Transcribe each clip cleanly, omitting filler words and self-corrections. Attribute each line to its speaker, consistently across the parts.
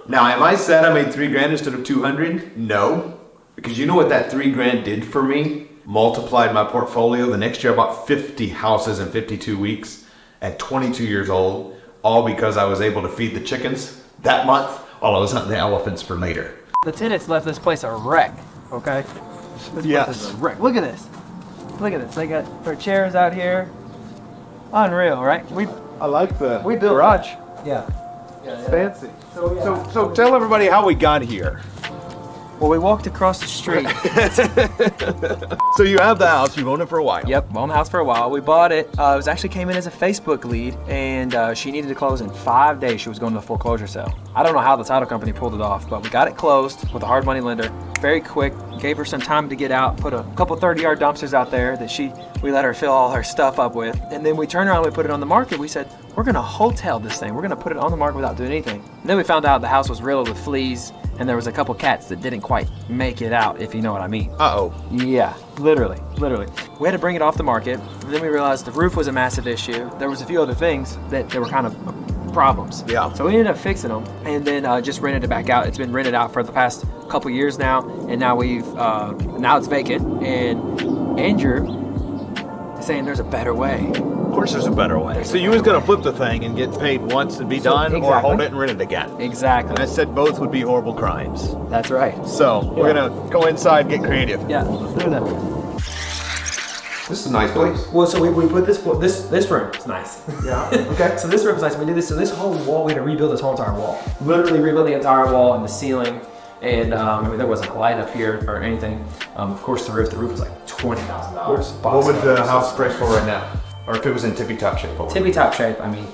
Speaker 1: Now, am I sad I made $3,000 instead of 200? No, because you know what that $3,000 did for me? Multiplied my portfolio. The next year I bought 50 houses in 52 weeks at 22 years old, all because I was able to feed the chickens that month while I was hunting the elephants for later.
Speaker 2: The tenants left this place a wreck, okay? This place is a wreck. Look at this. Look at this. They got their chairs out here. Unreal, right?
Speaker 3: I like the
Speaker 2: We built
Speaker 3: garage.
Speaker 2: Yeah.
Speaker 3: It's fancy. So tell everybody how we got here.
Speaker 2: Well, we walked across the street.
Speaker 3: So you have the house, you've owned it for a while.
Speaker 2: Yep, owned the house for a while. We bought it. It was actually came in as a Facebook lead, and she needed to close in 5 days. She was going to a foreclosure sale. I don't know how the title company pulled it off, but we got it closed with a hard money lender. Very quick. Gave her some time to get out. Put a couple 30-yard dumpsters out there that we let her fill all her stuff up with, and then we turned around and we put it on the market. We said, we're gonna hotel this thing. We're gonna put it on the market without doing anything. And then we found out the house was riddled with fleas, and there was a couple cats that didn't quite make it out, if you know what I mean.
Speaker 3: Uh-oh.
Speaker 2: Yeah, literally. We had to bring it off the market. And then we realized the roof was a massive issue. There was a few other things that were kind of problems.
Speaker 3: Yeah.
Speaker 2: So we ended up fixing them, and then just rented it back out. It's been rented out for the past couple years now, and now now it's vacant. And Andrew is saying there's a better way.
Speaker 3: Of course there's a better way. So you was gonna flip the thing and get paid once and be done, or
Speaker 2: exactly.
Speaker 3: hold it and rent it again.
Speaker 2: Exactly.
Speaker 3: And I said both would be horrible crimes.
Speaker 2: That's right.
Speaker 3: So we're gonna go inside and get creative.
Speaker 2: Yeah, let's do that.
Speaker 1: This is a nice place.
Speaker 2: Well, so we put this room. It's nice.
Speaker 1: Yeah. Okay.
Speaker 2: So this room's nice. We did this. So this whole wall, we had to rebuild this whole entire wall. Literally rebuild the entire wall and the ceiling. And I mean, there wasn't a light up here or anything. Of course, the roof was like $20,000.
Speaker 1: What would the house price for right now? Or if it was in tippy-top shape?
Speaker 2: Tippy top shape. I mean,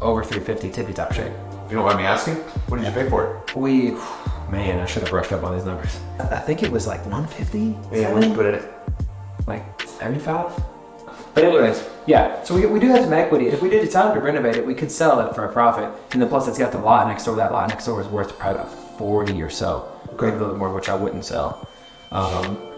Speaker 2: over 350 tippy top shape.
Speaker 1: If you don't mind me asking, what did you pay for it?
Speaker 2: Man, I should have brushed up on these numbers. I think it was like 150.
Speaker 1: Yeah, where'd you put it?
Speaker 2: Like 75. But anyways, yeah. So we do have some equity. If we did decide to renovate it, we could sell it for a profit. And then plus, it's got the lot next door. That lot next door is worth probably about 40 or so. Maybe a little bit more, which I wouldn't sell.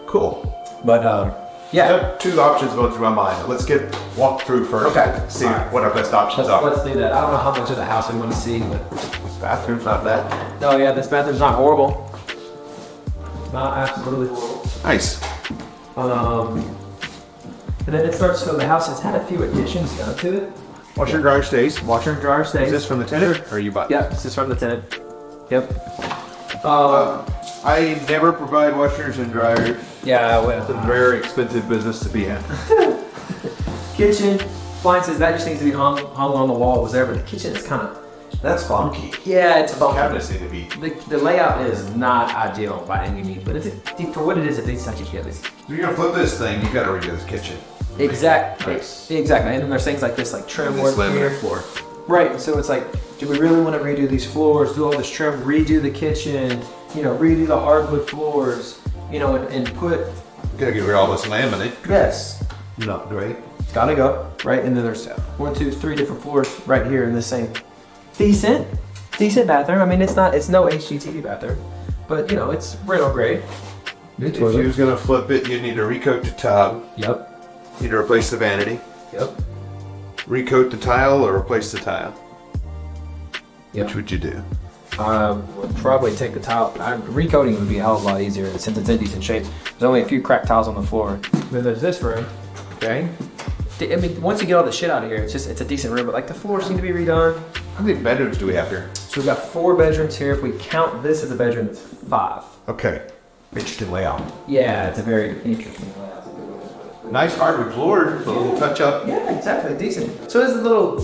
Speaker 1: Cool.
Speaker 2: But
Speaker 1: I
Speaker 2: yeah.
Speaker 1: have two options going through my mind. Let's get walked through first.
Speaker 2: Okay.
Speaker 1: See what our best options are.
Speaker 2: Let's do that. I don't know how much of the house we want to see, but
Speaker 1: This bathroom's not bad.
Speaker 2: oh yeah, this bathroom's not horrible. Not absolutely horrible.
Speaker 1: Nice.
Speaker 2: And then it starts. So the house has had a few additions done to it.
Speaker 1: Washer and dryer stays.
Speaker 2: Washer and dryer stays.
Speaker 1: Is this from the tenant or you bought?
Speaker 2: Yeah, this is from the tenant. Yep.
Speaker 1: I never provide washers and dryers.
Speaker 2: Yeah,
Speaker 1: It's a very expensive business to be in.
Speaker 2: kitchen, appliances, that just needs to be hung on the wall. It was there, but the kitchen is kind of,
Speaker 1: That's funky.
Speaker 2: yeah, it's funky.
Speaker 1: Cabinets need to be.
Speaker 2: The layout is not ideal by any means, but for what it is, it's such a kid.
Speaker 1: If you're gonna flip this thing, you gotta redo this kitchen.
Speaker 2: Exactly.
Speaker 1: Nice.
Speaker 2: Exactly. And then there's things like this, like trim
Speaker 1: This
Speaker 2: work here.
Speaker 1: laminate floor.
Speaker 2: Right. So it's like, do we really want to redo these floors, do all this trim, redo the kitchen, redo the hardwood floors, and put,
Speaker 1: Gotta get rid of all this laminate.
Speaker 2: yes,
Speaker 1: Not great.
Speaker 2: it's gotta go, right? And then there's 1, 2, 3 different floors right here in the same decent bathroom. I mean, it's no HGTV bathroom, but it's rental grade. New
Speaker 1: If you was gonna flip it, you need to recoat the tub.
Speaker 2: Yep.
Speaker 1: You need to replace the vanity.
Speaker 2: Yep.
Speaker 1: Recoat the tile or replace the tile.
Speaker 2: Yep.
Speaker 1: Which would you do?
Speaker 2: Would probably take the tile. Recoating would be a hell of a lot easier since it's in decent shape. There's only a few cracked tiles on the floor. Then there's this room. Okay. I mean, once you get all the shit out of here, it's a decent room, but like the floors need to be redone.
Speaker 1: How many bedrooms do we have here?
Speaker 2: So we've got 4 bedrooms here. If we count this as a bedroom, it's 5.
Speaker 1: Okay. Interesting layout.
Speaker 2: Yeah, it's a very interesting layout.
Speaker 1: Nice hardwood floor, a little touch up.
Speaker 2: Yeah, exactly, decent. So this is a little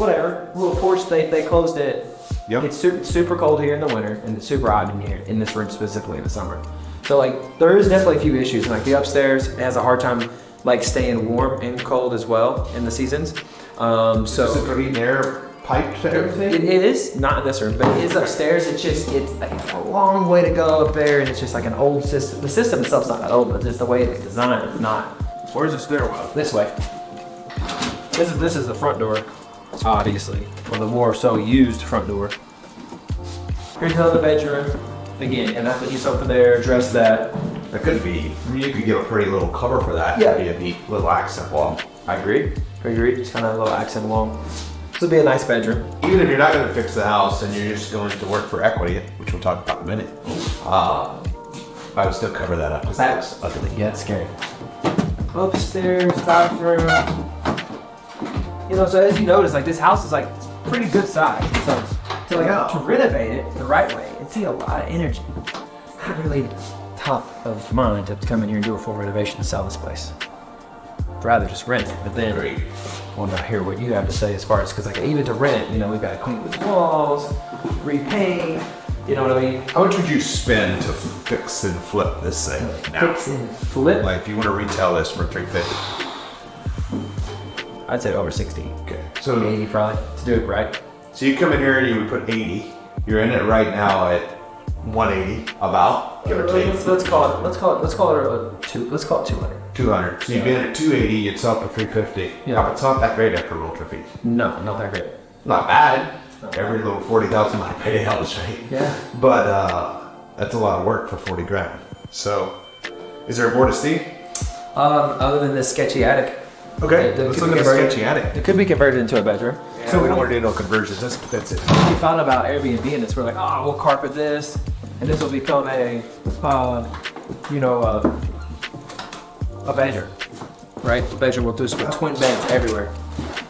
Speaker 2: porch. They closed it.
Speaker 1: Yep.
Speaker 2: It's super cold here in the winter, and it's super hot in here in this room specifically in the summer. So like there is definitely a few issues. Like the upstairs has a hard time like staying warm and cold as well in the seasons. So
Speaker 1: Is it for heating air pipes and everything?
Speaker 2: it is not in this room, but it is upstairs. It's like a long way to go up there, and it's just like an old system. The system itself's not that old, but just the way it's designed is not.
Speaker 1: Where's the stairwell?
Speaker 2: This way. This is the front door, obviously, or the more so used front door. Here's another bedroom. Again, and I put these over there, address that.
Speaker 1: That could be. You could get a pretty little cover for that.
Speaker 2: Yeah.
Speaker 1: It'd be a neat little accent wall.
Speaker 2: I agree. Just kind of a little accent wall. This will be a nice bedroom.
Speaker 1: Even if you're not going to fix the house and you're just going to work for equity, which we'll talk about in a minute, I would still cover that up because that looks ugly.
Speaker 2: Yeah, it's scary. Upstairs, bathroom. You know, so as you notice, like this house is like pretty good size. So to renovate it the right way, it'd take a lot of energy. Not really top of mind to come in here and do a full renovation to sell this place. I'd rather just rent it, but then I want to hear what you have to say as far as, because like even to rent, you know, we've got to clean the walls, repaint. You know what I mean?
Speaker 1: How much would you spend to fix and flip this thing now?
Speaker 2: Fix and flip?
Speaker 1: Like if you want to retail this for $350.
Speaker 2: I'd say over 60.
Speaker 1: Okay. So
Speaker 2: 80 probably, to do it right.
Speaker 1: So you come in here and you would put 80. You're in it right now at 180, about, give or take.
Speaker 2: Let's call it 200.
Speaker 1: 200. So you've been at 280, it's up to 350.
Speaker 2: Yeah.
Speaker 1: It's not that great after realtor fees.
Speaker 2: No, not that great.
Speaker 1: Not bad. Every little 40,000 might pay helps, right?
Speaker 2: Yeah.
Speaker 1: But that's a lot of work for 40 grand. So, is there more to see?
Speaker 2: Other than this sketchy attic.
Speaker 1: Okay, let's look at the sketchy attic.
Speaker 2: It could be converted into a bedroom.
Speaker 1: Yeah, so we don't want to do no conversions. That's it.
Speaker 2: We found about Airbnb and this. We're like, oh, we'll carpet this, and this will become a bedroom, right? A bedroom with just twin beds everywhere.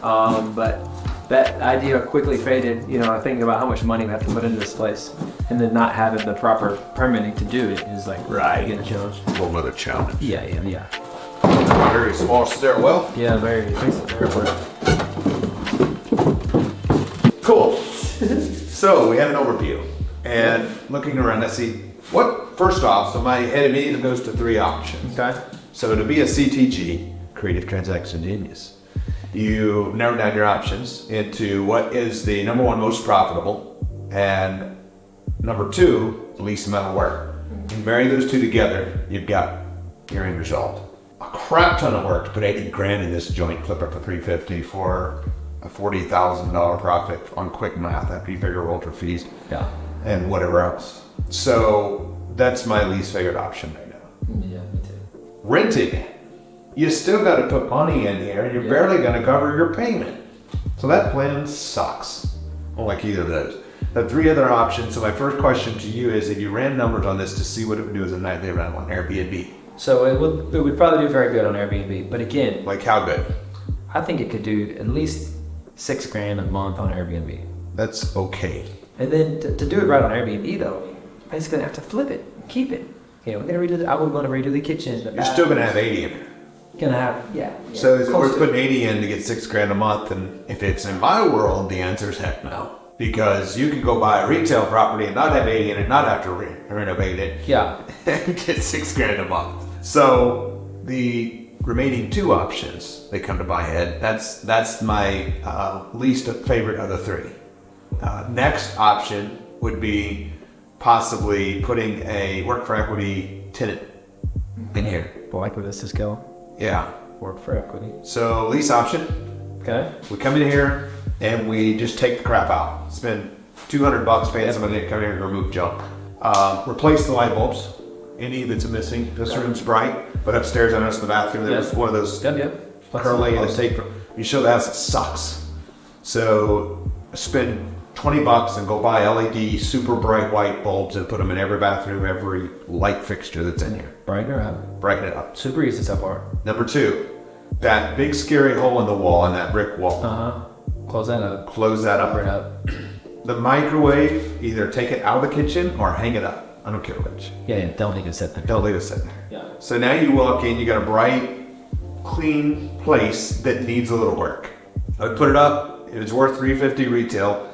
Speaker 2: But that idea quickly faded. You know, thinking about how much money we have to put into this place, and then not having the proper permitting to do it is like getting a challenge.
Speaker 1: A whole other challenge.
Speaker 2: Yeah.
Speaker 1: Very small stairwell.
Speaker 2: Yeah, very expensive.
Speaker 1: Cool. So we had an overview, and looking around, let's see what. First off, so my head immediately goes to 3 options.
Speaker 2: Okay.
Speaker 1: So to be a CTG, Creative Transaction Genius, you narrow down your options into what is the number 1 most profitable, and number 2 the least amount of work. You marry those 2 together, you've got your end result. A crap ton of work to put 80 grand in this joint, flip it for 350 for a $40,000 profit on quick math after you figure realtor fees and whatever else. So that's my least favorite option right now.
Speaker 2: Yeah, me too.
Speaker 1: Renting, you still got to put money in here and you're barely going to cover your payment. So that plan sucks. I don't like either of those. The 3 other options. So my first question to you is if you ran numbers on this to see what it would do as a nightly rental on Airbnb.
Speaker 2: So it would probably do very good on Airbnb, but again,
Speaker 1: Like how good?
Speaker 2: I think it could do at least $6 grand a month on Airbnb.
Speaker 1: That's okay.
Speaker 2: And then to do it right on Airbnb though, basically I have to flip it, keep it. Yeah, we're gonna redo. I would want to redo the kitchen.
Speaker 1: You're still going to have 80 in there.
Speaker 2: Gonna have yeah.
Speaker 1: So is it
Speaker 2: close
Speaker 1: worth
Speaker 2: to
Speaker 1: putting 80 in to get $6 grand a month? And if it's in my world, the answer is heck no. Because you could go buy a retail property and not have 80 in it, not have to renovate it.
Speaker 2: Yeah.
Speaker 1: And get $6 grand a month. So the remaining 2 options that come to my head, that's my least favorite of the 3. Next option would be possibly putting a work for equity tenant in here.
Speaker 2: Well, like where this is going.
Speaker 1: Yeah.
Speaker 2: Work for equity.
Speaker 1: So lease option.
Speaker 2: Okay.
Speaker 1: We come in here and we just take the crap out. Spend $200 paying somebody to come here and remove junk. Replace the light bulbs. Any that's missing. This room's bright, but upstairs I noticed in the bathroom there was one of those curly that take. You show the house, it sucks. So spend $20 and go buy LED super bright white bulbs and put them in every bathroom, every light fixture that's in here.
Speaker 2: Brighten it up.
Speaker 1: Brighten it up.
Speaker 2: Super easy so far.
Speaker 1: Number 2, that big scary hole in the wall, in that brick wall.
Speaker 2: Close that up.
Speaker 1: Close that up.
Speaker 2: Cover it up.
Speaker 1: The microwave, either take it out of the kitchen or hang it up. I don't care which.
Speaker 2: Yeah. Don't leave it sit there.
Speaker 1: Don't leave it sitting there.
Speaker 2: Yeah.
Speaker 1: So now you walk in, you got a bright, clean place that needs a little work. I would put it up. If it's worth $350 retail,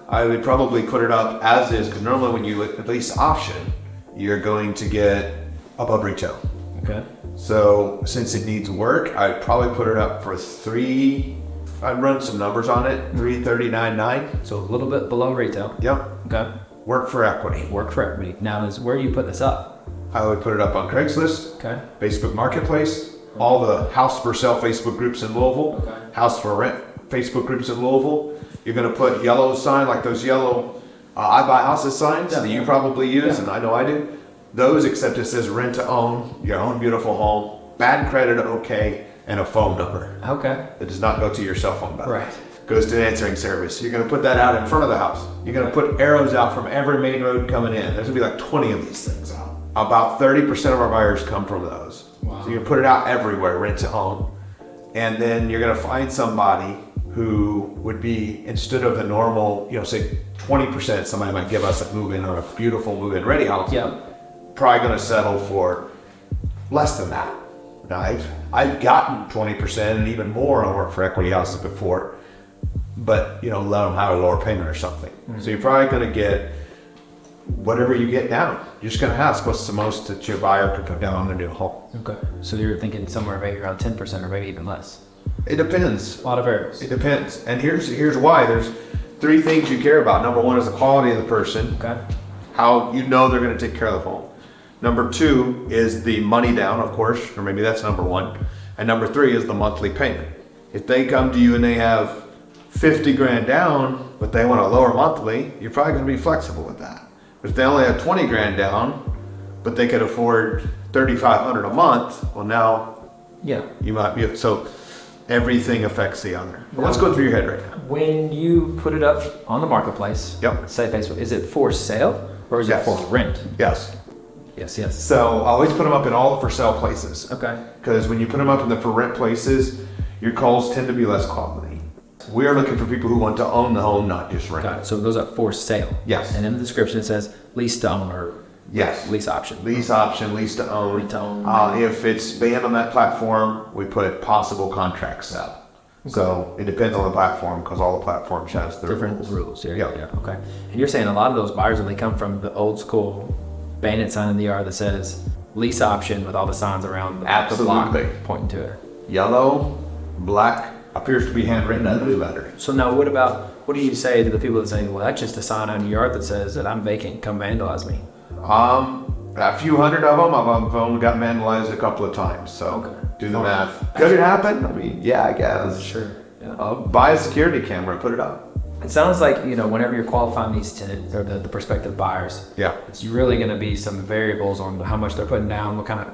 Speaker 1: I would probably put it up as is, because normally when you at least option, you're going to get above retail.
Speaker 2: Okay.
Speaker 1: So since it needs work, I'd probably put it up for I'd run some numbers on it, $339.9.
Speaker 2: So a little bit below retail.
Speaker 1: Yep.
Speaker 2: Okay.
Speaker 1: Work for equity.
Speaker 2: Work for equity. Now, where do you put this up?
Speaker 1: I would put it up on Craigslist,
Speaker 2: Okay.
Speaker 1: Facebook Marketplace, all the house for sale Facebook groups in Louisville, house for rent Facebook groups in Louisville. You're going to put yellow sign, like those yellow I buy houses signs that you probably use, and I know I do. Those, except it says rent to own, your own beautiful home, bad credit okay, and a phone number.
Speaker 2: Okay.
Speaker 1: It does not go to your cell phone.
Speaker 2: Right.
Speaker 1: goes to an answering service. You're going to put that out in front of the house. You're going to put arrows out from every main road coming in. There's going to be like 20 of these things out. About 30% of our buyers come from those.
Speaker 2: Wow.
Speaker 1: So you can put it out everywhere, rent to own. And then you're going to find somebody who would be, instead of the normal, say 20%, somebody might give us a move-in or a beautiful move-in ready house.
Speaker 2: Yeah.
Speaker 1: Probably going to settle for less than that. Now, I've gotten 20% and even more on work for equity houses before, but let them have a lower payment or something. Mm-hmm. So you're probably going to get whatever you get down. You're just going to ask what's the most that your buyer could put down on their new home.
Speaker 2: Okay. So you're thinking somewhere maybe around 10% or maybe even less.
Speaker 1: It depends.
Speaker 2: A lot of variables.
Speaker 1: It depends. And here's why. There's 3 things you care about. Number 1 is the quality of the person.
Speaker 2: Okay.
Speaker 1: How they're going to take care of the home. Number 2 is the money down, of course, or maybe that's number 1. And number 3 is the monthly payment. If they come to you and they have 50 grand down, but they want a lower monthly, you're probably going to be flexible with that. If they only have 20 grand down, but they could afford 3,500 a month, well now, you might be, so everything affects the other. But what's going through your head right now?
Speaker 2: When you put it up on the marketplace, say Facebook, is it for sale or is it for rent?
Speaker 1: Yes.
Speaker 2: Yes.
Speaker 1: So I always put them up in all the for sale places.
Speaker 2: Okay.
Speaker 1: Because when you put them up in the for rent places, your calls tend to be less quality. We are looking for people who want to own the home, not just rent.
Speaker 2: Got it. So those are for sale.
Speaker 1: Yes.
Speaker 2: And in the description it says lease to own or lease option.
Speaker 1: Lease option, lease to own.
Speaker 2: Lease to own.
Speaker 1: If it's banned on that platform, we put possible contracts up. Okay. So it depends on the platform because all the platforms has their
Speaker 2: different rules.
Speaker 1: Yeah.
Speaker 2: Okay. And you're saying a lot of those buyers, when they come from the old school bandit sign in the yard that says lease option with all the signs around the block pointing to it.
Speaker 1: Yellow, black, appears to be handwritten ugly letter.
Speaker 2: So now what do you say to the people that say, well, that's just a sign on your yard that says that I'm vacant, come vandalize me?
Speaker 1: A few hundred of them, I've only got vandalized a couple of times, so do the math. Could it happen? I mean, yeah, I guess.
Speaker 2: Sure. Yeah.
Speaker 1: Buy a security camera, put it up.
Speaker 2: It sounds like, whenever you're qualifying these tenants or the prospective buyers, it's really going to be some variables on how much they're putting down, what kind of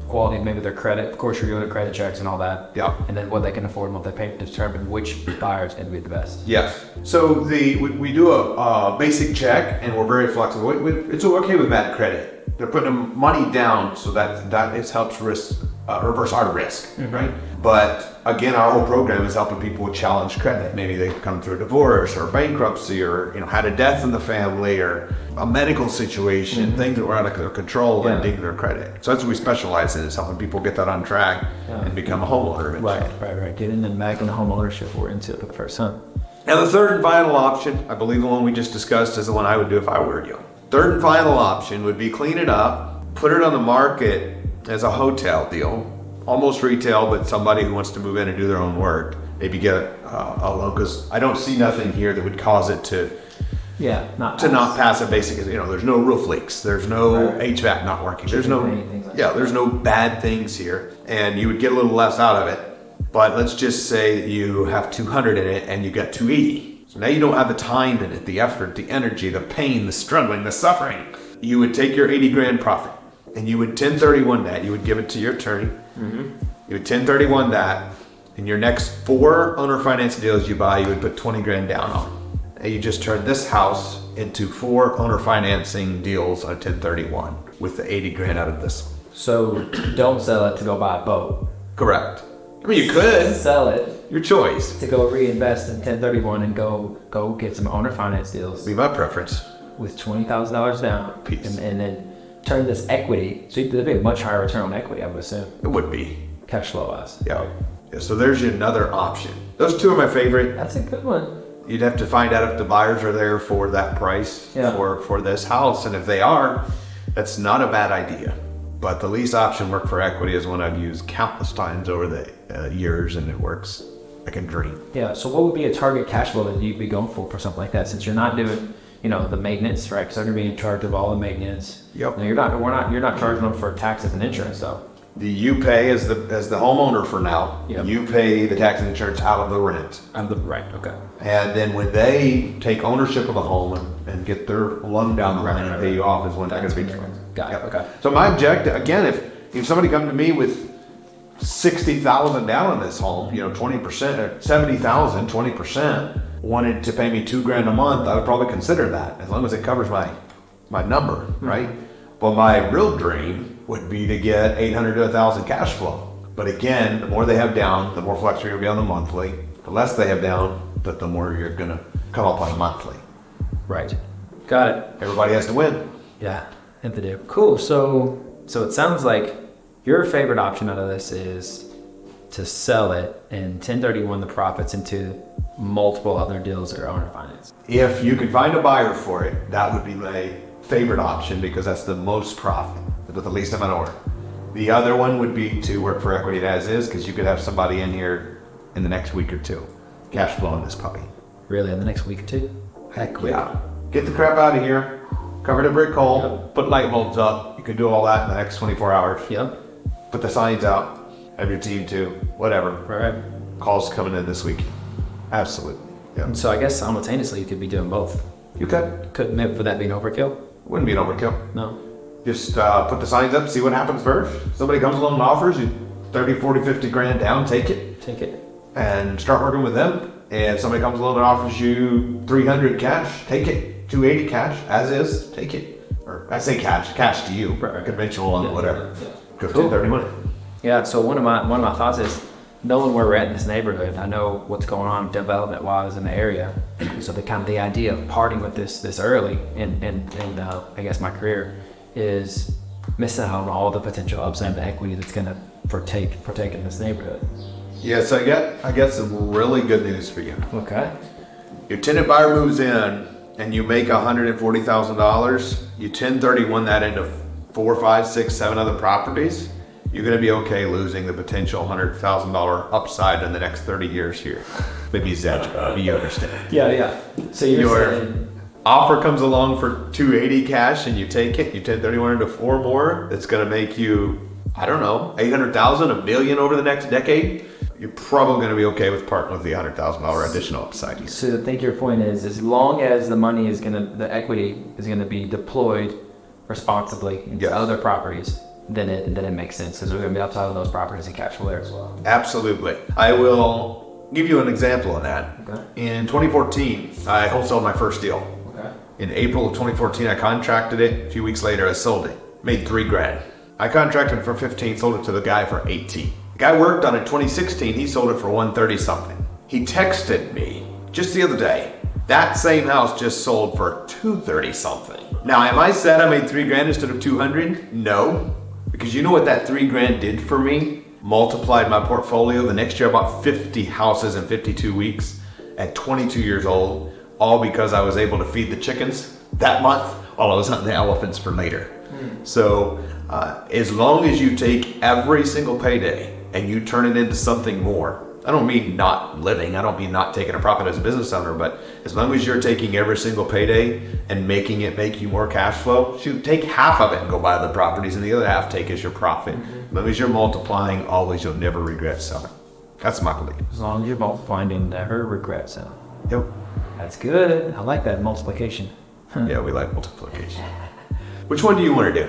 Speaker 2: quality, maybe their credit. Of course, you're doing credit checks and all that.
Speaker 1: Yeah.
Speaker 2: And then what they can afford and what they pay to determine which buyer is going to be the best.
Speaker 1: Yes. So we do a basic check and we're very flexible. It's okay with bad credit. They're putting money down so that it helps reverse our risk, right? But again, our whole program is helping people with challenged credit. Maybe they come through a divorce or bankruptcy or had a death in the family or a medical situation, things that were out of their control and dig their credit. So that's what we specialize in, is helping people get that on track and become a homeowner eventually.
Speaker 2: Right. Getting them back into home ownership or into it for the first time.
Speaker 1: And the third and final option, I believe the one we just discussed, is the one I would do if I were you. Third and final option would be clean it up, put it on the market as a hotel deal, almost retail, but somebody who wants to move in and do their own work. Maybe get a loan, because I don't see nothing here that would cause it to not pass a basic. There's no roof leaks, there's no HVAC not working, there's no bad things here, and you would get a little less out of it. But let's just say that you have 200 in it and you got 280. So now you don't have the time in it, the effort, the energy, the pain, the struggling, the suffering. You would take your 80 grand profit and you would 1031 that. You would give it to your attorney. You would 1031 that. In your next 4 owner finance deals you buy, you would put 20 grand down on. And you just turned this house into 4 owner financing deals on 1031 with the 80 grand out of this.
Speaker 2: So don't sell it to go buy a boat.
Speaker 1: Correct. I mean, you could
Speaker 2: sell it.
Speaker 1: Your choice.
Speaker 2: To go reinvest in 1031 and go get some owner finance deals.
Speaker 1: Be my preference.
Speaker 2: With $20,000 down. And then turn this equity. So there'd be a much higher return on equity, I would assume.
Speaker 1: It would be.
Speaker 2: Cash flow wise.
Speaker 1: Yeah. So there's another option. Those 2 are my favorite.
Speaker 2: That's a good one.
Speaker 1: You'd have to find out if the buyers are there for that price for this house. And if they are, that's not a bad idea. But the lease option work for equity is one I've used countless times over the years, and it works like a dream. Yeah.
Speaker 2: So what would be a target cash flow that you'd be going for something like that? Since you're not doing, the maintenance, right? Because they're going to be in charge of all the maintenance.
Speaker 1: Yep.
Speaker 2: Now, you're not charging them for taxes and insurance though.
Speaker 1: You pay as the homeowner for now.
Speaker 2: Yep.
Speaker 1: You pay the tax and insurance out of the rent.
Speaker 2: Right. Okay.
Speaker 1: And then when they take ownership of the home and get their loan down the line and pay you off is when they're going to be.
Speaker 2: Got it. Okay.
Speaker 1: So my objective, again, if somebody come to me with $60,000 down on this home, 20% or 70,000, 20%, wanted to pay me $2,000 a month, I would probably consider that as long as it covers my number, right? Well, my real dream would be to get 800 to 1,000 cash flow. But again, the more they have down, the more flexible you'll be on the monthly. The less they have down, the more you're gonna come up on a monthly.
Speaker 2: Right. Got it.
Speaker 1: Everybody has to win.
Speaker 2: Yeah, I think they do. Cool. So it sounds like your favorite option out of this is to sell it and 1031 the profits into multiple other deals that are owner financed.
Speaker 1: If you could find a buyer for it, that would be my favorite option because that's the most profit with the least amount of work. The other one would be to work for equity as is because you could have somebody in here in the next week or two cash flowing this puppy.
Speaker 2: Really, in the next week or two?
Speaker 1: Heck yeah. Get the crap out of here, cover the brick hole, put light bulbs up. You can do all that in the next 24 hours.
Speaker 2: Yep.
Speaker 1: Put the signs out, have your team too, whatever.
Speaker 2: Right.
Speaker 1: Calls coming in this week. Absolutely. Yeah.
Speaker 2: And so I guess simultaneously you could be doing both.
Speaker 1: You could.
Speaker 2: Would that be an overkill?
Speaker 1: Wouldn't be an overkill.
Speaker 2: No.
Speaker 1: Just put the signs up, see what happens first. Somebody comes along and offers you 30, 40, 50 grand down, take it.
Speaker 2: Take it.
Speaker 1: And start working with them. And somebody comes along and offers you 300 cash, take it. 280 cash, as is, take it. Or I say cash to you,
Speaker 2: Right.
Speaker 1: conventional and whatever.
Speaker 2: Yeah.
Speaker 1: Go
Speaker 2: Cool.
Speaker 1: 1030 money.
Speaker 2: Yeah, so one of my thoughts is knowing where we're at in this neighborhood, I know what's going on development wise in the area. So the idea of parting with this early and I guess my career is missing out on all the potential upside, the equity that's gonna partake in this neighborhood.
Speaker 1: Yes, I get some really good news for you.
Speaker 2: Okay.
Speaker 1: Your tenant buyer moves in and you make $140,000, you 1031 that into 4, 5, 6, 7 other properties, you're gonna be okay losing the potential $100,000 upside in the next 30 years here. Maybe exaggerate, but you understand.
Speaker 2: Yeah. So you're saying
Speaker 1: Offer comes along for 280 cash and you take it, you 1031 into 4 more, it's gonna make you, I don't know, 800,000, $1 million over the next decade. You're probably gonna be okay with parting with the $100,000 additional upside.
Speaker 2: So I think your point is, as long as the equity is gonna be deployed responsibly into
Speaker 1: Yes.
Speaker 2: other properties, then it makes sense, because we're gonna be upside on those properties and cash flow there as well.
Speaker 1: Absolutely. I will give you an example of that.
Speaker 2: Okay.
Speaker 1: In 2014, I wholesaled my first deal.
Speaker 2: Okay.
Speaker 1: In April of 2014, I contracted it. A few weeks later, I sold it. Made $3,000. I contracted it for 15, sold it to the guy for 18. The guy worked on it 2016, he sold it for 130 something. He texted me just the other day, that same house just sold for 230 something. Now, am I sad I made $3,000 instead of 200? No, because you know what that $3,000 did for me? Multiplied my portfolio. The next year I bought 50 houses in 52 weeks at 22 years old, all because I was able to feed the chickens that month while I was hunting the elephants for later. So as long as you take every single payday and you turn it into something more, I don't mean not living, I don't mean not taking a profit as a business owner, but as long as you're taking every single payday and making it make you more cash flow, shoot, take half of it and go buy the properties and the other half take as your profit. As long as you're multiplying, always, you'll never regret selling. That's my belief.
Speaker 2: As long as you're multiplying, you never regret selling.
Speaker 1: Yep.
Speaker 2: That's good. I like that multiplication.
Speaker 1: Yeah, we like multiplication. Which one do you want to do?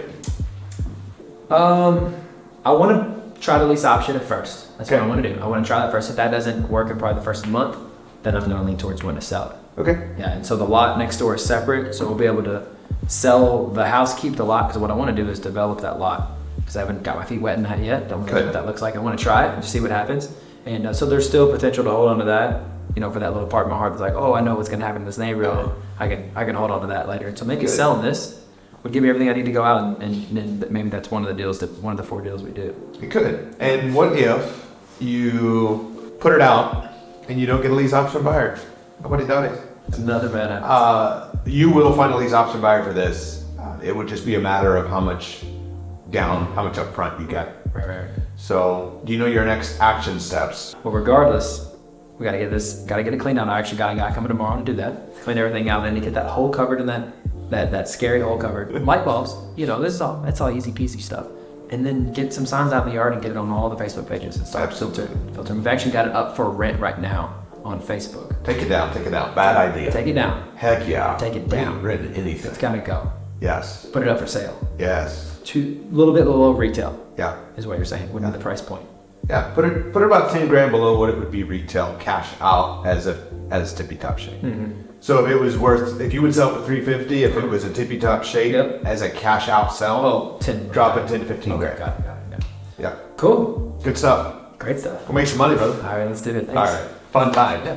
Speaker 2: I want to try the lease option at first. That's what
Speaker 1: Okay.
Speaker 2: I want to do. I want to try that first. If that doesn't work in probably the first month, then I'm going to lean towards wanting to sell it.
Speaker 1: Okay.
Speaker 2: Yeah, and so the lot next door is separate, so we'll be able to sell the house, keep the lot, because what I want to do is develop that lot, because I haven't got my feet wet in that yet. Don't know what that looks like. I want to try it and see what happens. And so there's still potential to hold on to that, for that little part of my heart that's like, oh, I know what's going to happen in this neighborhood. I can hold on to that later. And so maybe selling this would give me everything I need to go out, and maybe that's one of the deals, one of the 4 deals we do.
Speaker 1: It could. And what if you put it out and you don't get a lease option buyer? Nobody does it.
Speaker 2: It's another bad habit.
Speaker 1: You will find a lease option buyer for this. It would just be a matter of how much upfront you get.
Speaker 2: Right.
Speaker 1: So, do you know your next action steps?
Speaker 2: Well, regardless, we gotta get it cleaned out. I actually got a guy coming tomorrow to do that. Clean everything out, and then get that hole covered and that scary hole covered. Light bulbs, that's all easy peasy stuff. And then get some signs out in the yard and get it on all the Facebook pages and start filtering. We've actually got it up for rent right now on Facebook.
Speaker 1: Take it down. Bad idea.
Speaker 2: Take it down.
Speaker 1: Heck yeah.
Speaker 2: Take it
Speaker 1: We
Speaker 2: down.
Speaker 1: ain't written anything.
Speaker 2: It's gotta go.
Speaker 1: Yes.
Speaker 2: Put it up for sale.
Speaker 1: Yes.
Speaker 2: A little bit below retail
Speaker 1: Yeah.
Speaker 2: is what you're saying. Wouldn't be the price point.
Speaker 1: Yeah, put it about 10 grand below what it would be retail cash out as tippy top shape. So if you would sell for 350, if it was a tippy top shape as a cash out sell,
Speaker 2: 10.
Speaker 1: drop it 10 to 15 grand.
Speaker 2: Got it.
Speaker 1: Yeah,
Speaker 2: Cool.
Speaker 1: good stuff.
Speaker 2: Great stuff.
Speaker 1: We'll make some money, brother.
Speaker 2: All right, let's do it. Thanks.
Speaker 1: All right, fun time.